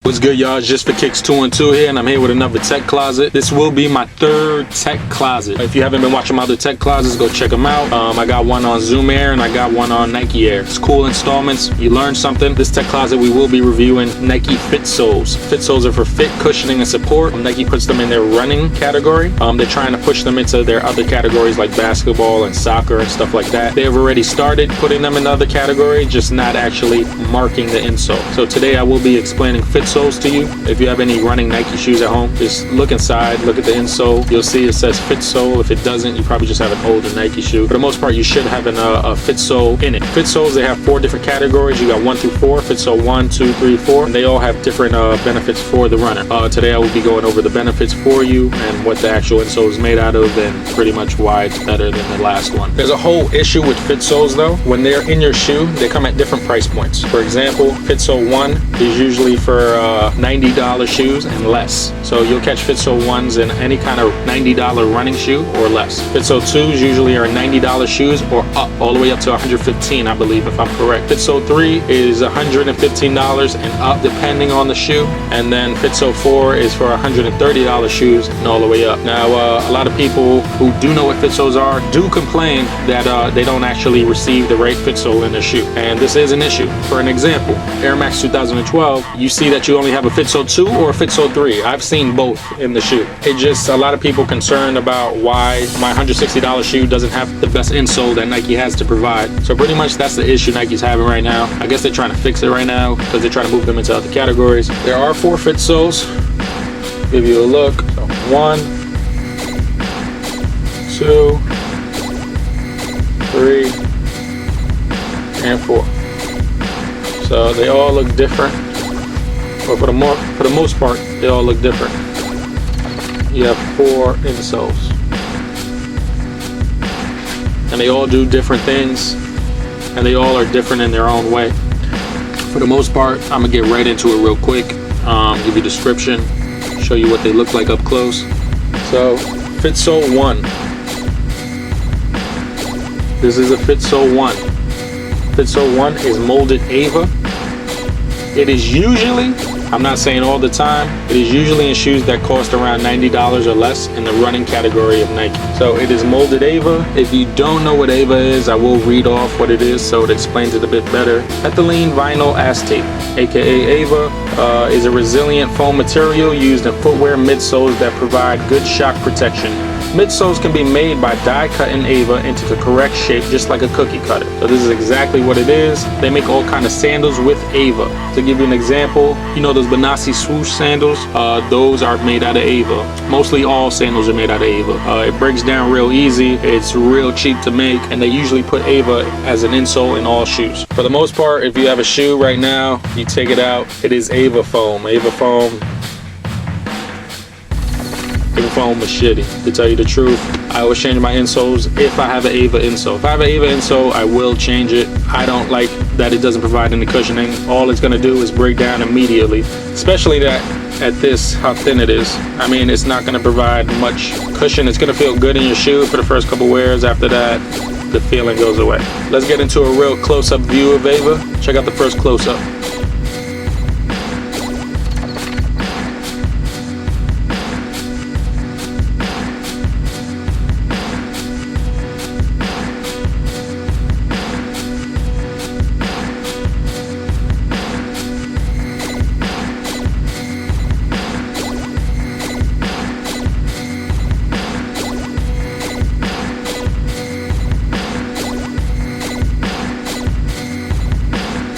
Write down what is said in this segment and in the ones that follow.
What's good, y'all? It's just for Kicks 2 and 2 here, and I'm here with another tech closet. This will be my third tech closet. If you haven't been watching my other tech closets, go check them out. I got one on Zoom Air and I got one on Nike Air. It's cool installments. You learn something. This tech closet, we will be reviewing Nike FitSoles. FitSoles are for fit, cushioning, and support. Nike puts them in their running category. They're trying to push them into their other categories like basketball and soccer and stuff like that. They have already started putting them in the other category, just not actually marking the insole. So today I will be explaining FitSoles to you. If you have any running Nike shoes at home, just look inside, look at the insole. You'll see it says Fitsole. If it doesn't, you probably just have an older Nike shoe. For the most part, you should have a Fitsole in it. Fitsoles, they have 4 different categories. You got 1 through 4, Fitsole 1, 2, 3, 4, and they all have different benefits for the runner. Today I will be going over the benefits for you and what the actual insole is made out of and pretty much why it's better than the last one. There's a whole issue with Fitsoles though. When they're in your shoe, they come at different price points. For example, Fitsole 1 is usually for $90 shoes and less. So you'll catch Fitsole 1s in any kind of $90 running shoe or less. Fitsole 2s usually are $90 shoes or up, all the way up to $115, I believe, if I'm correct. Fitsole 3 is $115 and up depending on the shoe. And then Fitsole 4 is for $130 shoes and all the way up. Now, a lot of people who do know what Fitsoles are do complain that they don't actually receive the right Fitsole in their shoe. And this is an issue. For an example, Air Max 2012, you see that you only have a Fitsole 2 or a Fitsole 3. I've seen both in the shoe. It just, a lot of people concerned about why my $160 shoe doesn't have the best insole that Nike has to provide. So pretty much that's the issue Nike's having right now. I guess they're trying to fix it right now because they're trying to move them into other categories. There are 4 Fitsoles. Give you a look. So 1, 2, 3, and 4. So they all look different. But for the most part, they all look different. You have 4 insoles. And they all do different things. And they all are different in their own way. For the most part, I'm going to get right into it real quick. Give you a description. Show you what they look like up close. So, Fitsole 1. This is a Fitsole 1. Fitsole 1 is molded Ava. It is usually, I'm not saying all the time, it is usually in shoes that cost around $90 or less in the running category of Nike. So it is molded Ava. If you don't know what Ava is, I will read off what it is so it explains it a bit better. Ethylene vinyl acetate, aka Ava, is a resilient foam material used in footwear midsoles that provide good shock protection. Midsoles can be made by die-cutting Ava into the correct shape, just like a cookie cutter. So this is exactly what it is. They make all kind of sandals with Ava. To give you an example, you know those Benassi swoosh sandals? Those are made out of Ava. Mostly all sandals are made out of Ava. It breaks down real easy. It's real cheap to make, and they usually put Ava as an insole in all shoes. For the most part, if you have a shoe right now, you take it out, it is Ava foam. Ava foam was shitty, to tell you the truth. I always change my insoles if I have an Ava insole. If I have an Ava insole, I will change it. I don't like that it doesn't provide any cushioning. All it's going to do is break down immediately, especially that at this, how thin it is. I mean, it's not going to provide much cushion. It's going to feel good in your shoe for the first couple wears. After that, the feeling goes away. Let's get into a real close-up view of Ava. Check out the first close-up.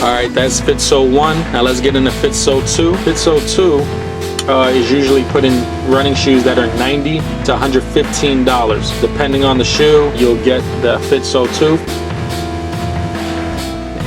Alright, that's Fitsole 1. Now let's get into Fitsole 2. Fitsole 2 is usually put in running shoes that are $90 to $115. Depending on the shoe, you'll get the Fitsole 2.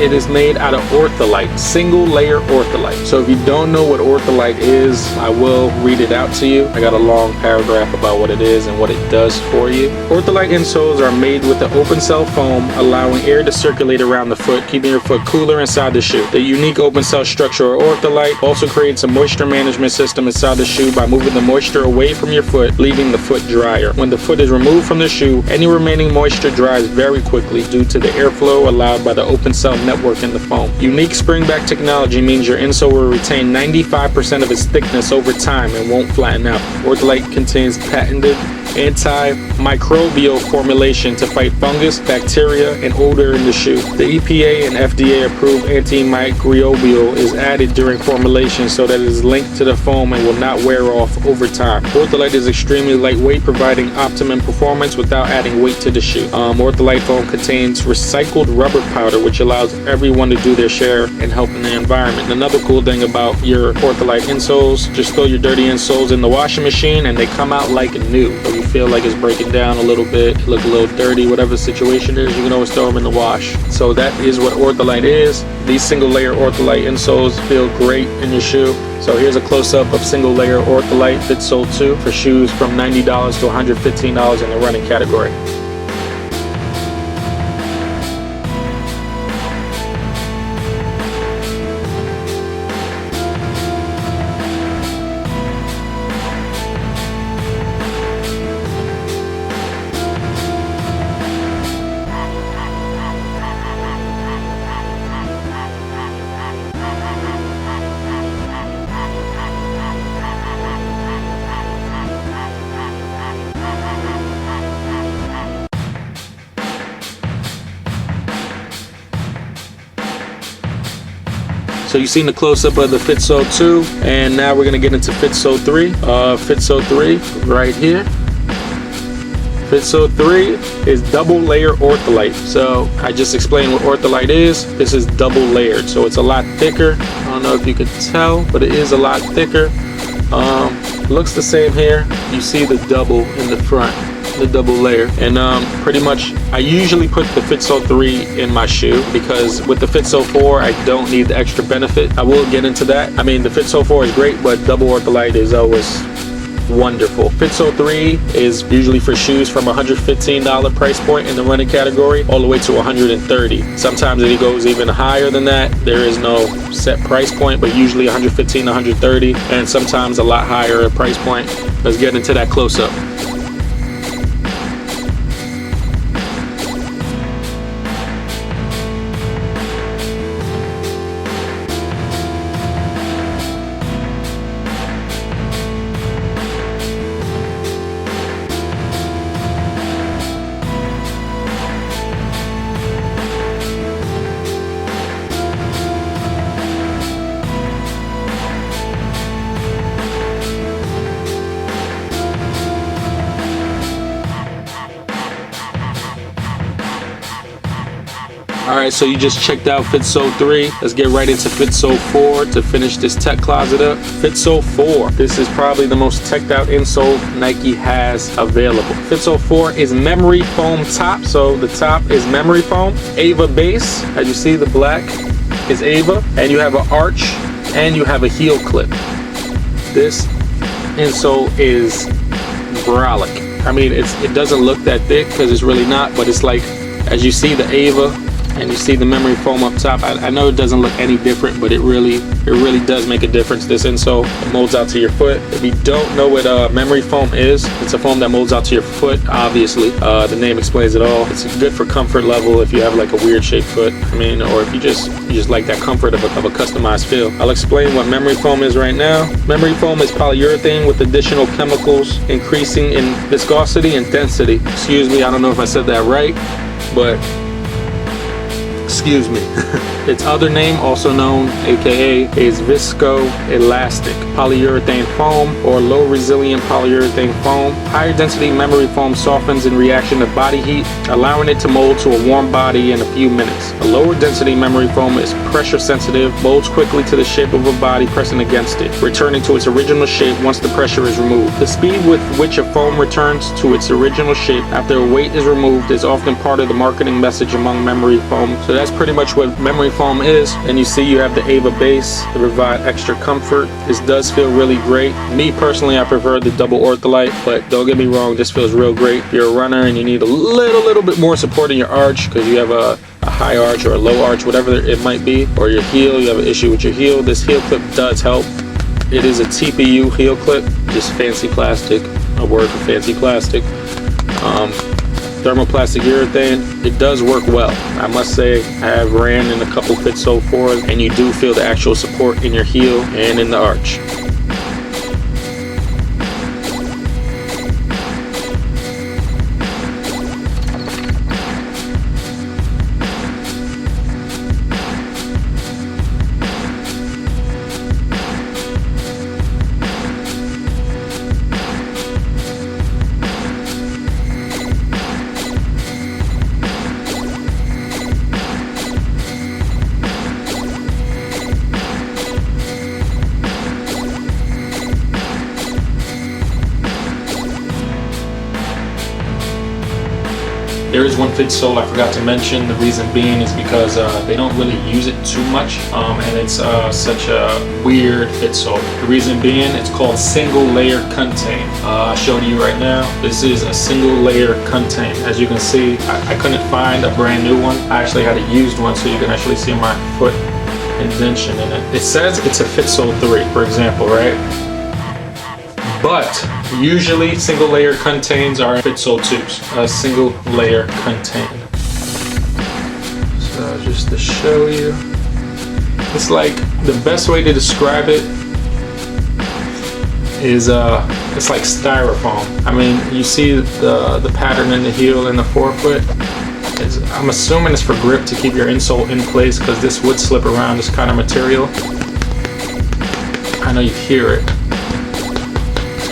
It is made out of ortholite, single layer ortholite. So if you don't know what ortholite is, I will read it out to you. I got a long paragraph about what it is and what it does for you. Ortholite insoles are made with the open cell foam, allowing air to circulate around the foot, keeping your foot cooler inside the shoe. The unique open cell structure of ortholite also creates a moisture management system inside the shoe by moving the moisture away from your foot, leaving the foot drier. When the foot is removed from the shoe, any remaining moisture dries very quickly due to the airflow allowed by the open cell network in the foam. Unique spring-back technology means your insole will retain 95% of its thickness over time and won't flatten out. Ortholite contains patented antimicrobial formulation to fight fungus, bacteria, and odor in the shoe. The EPA and FDA approved antimicrobial is added during formulation so that it is linked to the foam and will not wear off over time. Ortholite is extremely lightweight, providing optimum performance without adding weight to the shoe. Ortholite foam contains recycled rubber powder, which allows everyone to do their share and help in the environment. Another cool thing about your Ortholite insoles, just throw your dirty insoles in the washing machine and they come out like new. So you feel like it's breaking down a little bit, look a little dirty, whatever the situation is, you can always throw them in the wash. So that is what Ortholite is. These single layer Ortholite insoles feel great in your shoe. So here's a close-up of single layer Ortholite Fitsole 2 for shoes from $90 to $115 in the running category. So you've seen the close-up of the Fitsole 2, and now we're gonna get into Fitsole 3. Fitsole 3 right here. Fitsole 3 is double layer Ortholite. So I just explained what Ortholite is. This is double layered, so it's a lot thicker. I don't know if you can tell, but it is a lot thicker. Looks the same here. You see the double in the front, the double layer. And pretty much I usually put the Fitsole 3 in my shoe because with the Fitsole 4 I don't need the extra benefit. I will get into that. I mean, the Fitsole 4 is great, but double Ortholite is always wonderful. Fitsole 3 is usually for shoes from $115 price point in the running category all the way to $130. Sometimes it goes even higher than that. There is no set price point, but usually $115 to $130, and sometimes a lot higher price point. Let's get into that close-up. Alright, so you just checked out Fitsole 3. Let's get right into Fitsole 4 to finish this tech closet up. Fitsole 4. This is probably the most teched out insole Nike has available. Fitsole 4 is memory foam top. So the top is memory foam. Ava base. As you see, the black is Ava. And you have an arch and you have a heel clip. This insole is brolic. I mean, it doesn't look that thick because it's really not, but it's like, as you see the Ava and you see the memory foam up top, I know it doesn't look any different, but it really does make a difference. This insole, it molds out to your foot. If you don't know what memory foam is, it's a foam that molds out to your foot, obviously. The name explains it all. It's good for comfort level if you have like a weird shaped foot, I mean, or if you just like that comfort of a customized feel. I'll explain what memory foam is right now. Memory foam is polyurethane with additional chemicals increasing in viscosity and density. Excuse me, I don't know if I said that right, but excuse me. Its other name, also known aka, is viscoelastic polyurethane foam or low resilient polyurethane foam. Higher density memory foam softens in reaction to body heat, allowing it to mold to a warm body in a few minutes. A lower density memory foam is pressure sensitive, molds quickly to the shape of a body pressing against it, returning to its original shape once the pressure is removed. The speed with which a foam returns to its original shape after a weight is removed is often part of the marketing message among memory foam. So that's pretty much what memory foam is. And you see you have the Ava base to provide extra comfort. This does feel really great. Me personally, I prefer the double Ortholite, but don't get me wrong, this feels real great. If you're a runner and you need a little bit more support in your arch because you have a high arch or a low arch, whatever it might be, or your heel, you have an issue with your heel, this heel clip does help. It is a TPU heel clip, just fancy plastic, a word for fancy plastic. thermoplastic urethane. It does work well. I must say, I have ran in a couple Fitsole 4s, and you do feel the actual support in your heel and in the arch. There is one Fitsole I forgot to mention. The reason being is because they don't really use it too much, and it's such a weird Fitsole. The reason being, it's called single layer contain. I'll show you right now. This is a single layer contain. As you can see, I couldn't find a brand new one. I actually had a used one, so you can actually see my foot indentation in it. It says it's a Fitsole 3, for example, right? But usually single layer contains are Fitsole 2s, a single layer contain. So just to show you, it's like, the best way to describe it is it's like styrofoam. I mean, you see the pattern in the heel and the forefoot. I'm assuming it's for grip, to keep your insole in place, because this would slip around, this kind of material. I know you hear it.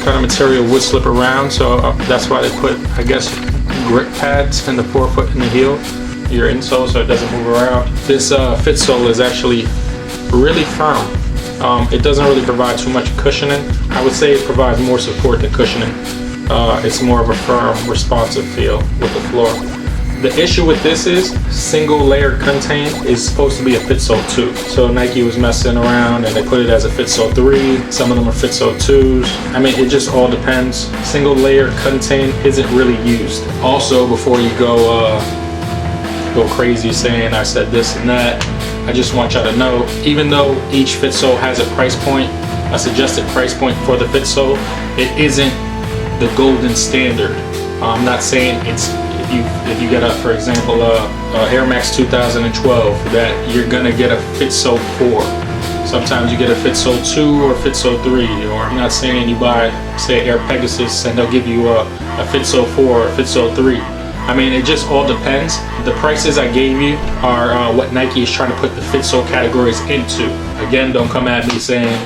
Kind of material would slip around, so that's why they put, I guess, grip pads in the forefoot and the heel, your insole, so it doesn't move around. This Fitsole is actually really firm. It doesn't really provide too much cushioning. I would say it provides more support than cushioning. It's more of a firm, responsive feel with the floor. The issue with this is single layer contain is supposed to be a Fitsole 2. So Nike was messing around and they put it as a Fitsole 3. Some of them are Fitsole 2s. I mean, it just all depends. Single layer contain isn't really used. Also, before you go crazy saying I said this and that, I just want y'all to know, even though each Fitsole has a price point, a suggested price point for the Fitsole, it isn't the golden standard. I'm not saying it's, if you get a, for example, a Air Max 2012, that you're gonna get a Fitsole 4. Sometimes you get a Fitsole 2 or Fitsole 3, or I'm not saying you buy, say, Air Pegasus and they'll give you a Fitsole 4 or a Fitsole 3. I mean, it just all depends. The prices I gave you are what Nike is trying to put the Fitsole categories into. Again, don't come at me saying,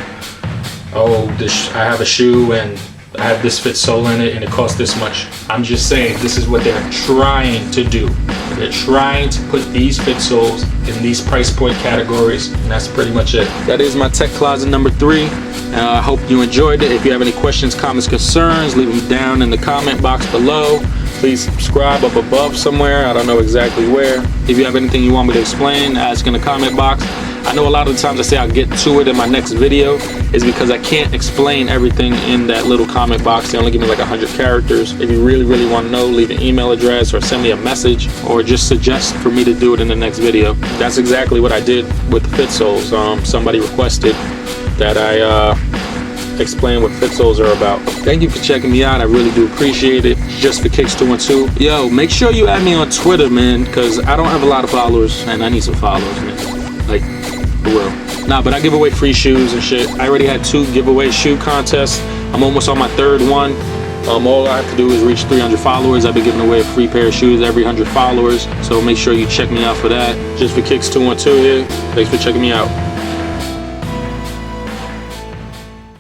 oh, I have a shoe and I have this Fitsole in it and it costs this much. I'm just saying this is what they're trying to do. They're trying to put these Fitsoles in these price point categories, and that's pretty much it. That is my tech closet number 3. I hope you enjoyed it. If you have any questions, comments, concerns, leave them down in the comment box below. Please subscribe up above somewhere. I don't know exactly where. If you have anything you want me to explain, ask in the comment box. I know a lot of the times I say I'll get to it in my next video is because I can't explain everything in that little comment box. They only give me like 100 characters. If you really, really want to know, leave an email address or send me a message or just suggest for me to do it in the next video. That's exactly what I did with the Fitsoles. Somebody requested that I explain what Fitsoles are about. Thank you for checking me out. I really do appreciate it. Just for Kicks 212. Yo, make sure you add me on Twitter, man, because I don't have a lot of followers and I need some followers, man. Like, for real. Nah, but I give away free shoes and shit. I already had 2 giveaway shoe contests. I'm almost on my 3rd one. All I have to do is reach 300 followers. I've been giving away a free pair of shoes every 100 followers. So make sure you check me out for that. Just for Kicks 212 here. Thanks for checking me out.